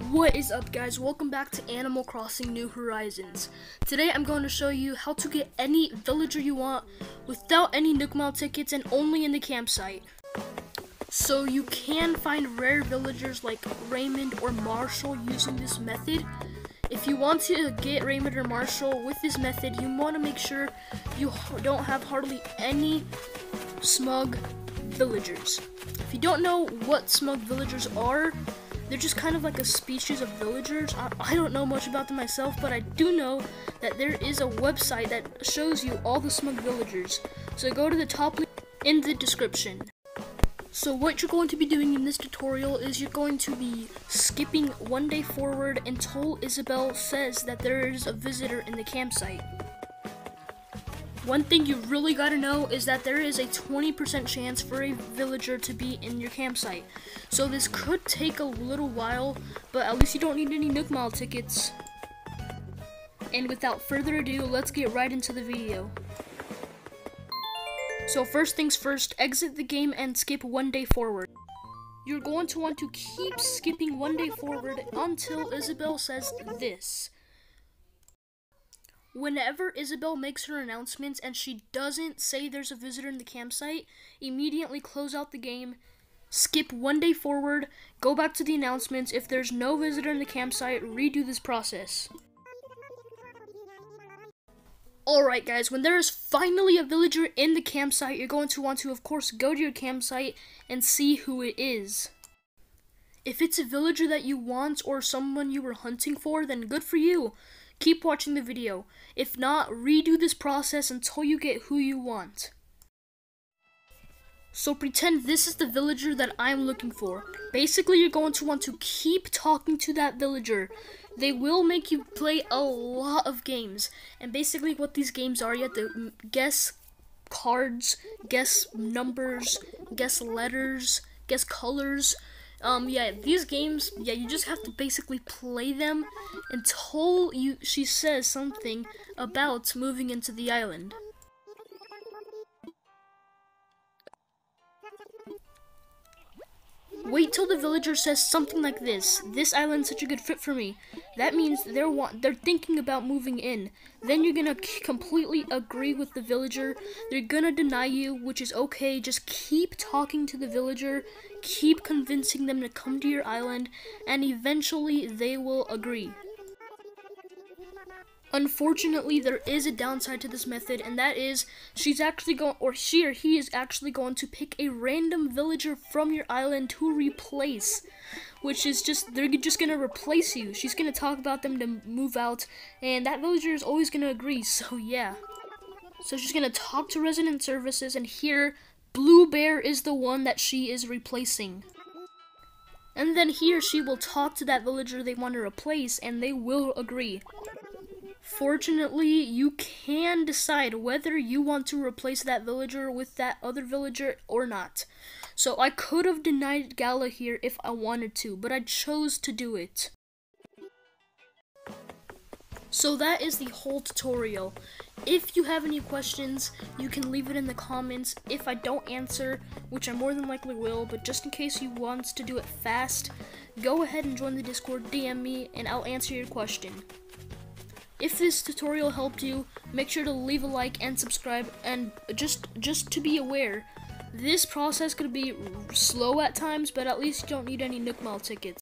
What is up, guys? Welcome back to Animal Crossing New Horizons. Today I'm going to show you how to get any villager you want without any Nook Mile tickets and only in the campsite. So you can find rare villagers like Raymond or Marshall using this method. If you want to get Raymond or Marshall with this method, you want to make sure you don't have hardly any smug villagers. If you don't know what smug villagers are, they're just kind of like a species of villagers. I don't know much about them myself, but I do know that there is a website that shows you all the smug villagers. So go to the top link in the description. So what you're going to be doing in this tutorial is you're going to be skipping one day forward until Isabelle says that there is a visitor in the campsite. One thing you really gotta know is that there is a 20% chance for a villager to be in your campsite. So this could take a little while, but at least you don't need any Nook Mile tickets. And without further ado, let's get right into the video. So first things first, exit the game and skip one day forward. You're going to want to keep skipping one day forward until Isabelle says this. Whenever Isabelle makes her announcements and she doesn't say there's a visitor in the campsite, immediately close out the game, skip one day forward, go back to the announcements. If there's no visitor in the campsite, redo this process. Alright guys, when there is finally a villager in the campsite, you're going to want to, of course, go to your campsite and see who it is. If it's a villager that you want or someone you were hunting for, then good for you. Keep watching the video. If not, redo this process until you get who you want. So pretend this is the villager that I'm looking for. Basically, you're going to want to keep talking to that villager. They will make you play a lot of games. And basically what these games are, you have to guess cards, guess numbers, guess letters, guess colors. These games, you just have to basically play them until she says something about moving into the island. Wait till the villager says something like this. This island's such a good fit for me. That means they're thinking about moving in. Then you're gonna completely agree with the villager. They're gonna deny you, which is okay. Just keep talking to the villager. Keep convincing them to come to your island, and eventually they will agree. Unfortunately, there is a downside to this method, and that is she or he is actually going to pick a random villager from your island to replace, which is they're just gonna replace you. She's gonna talk about them to move out, and that villager is always gonna agree. So yeah, so she's gonna talk to resident services, and here Blue Bear is the one that she is replacing. And then here she will talk to that villager they want to replace, and they will agree. Fortunately, you can decide whether you want to replace that villager with that other villager or not. So I could have denied Gala here if I wanted to, but I chose to do it. So that is the whole tutorial. If you have any questions, you can leave it in the comments. If I don't answer, which I more than likely will, but just in case you want to do it fast, go ahead and join the Discord, DM me, and I'll answer your question. If this tutorial helped you, make sure to leave a like and subscribe, and just to be aware, this process could be slow at times, but at least you don't need any Nook Mile tickets.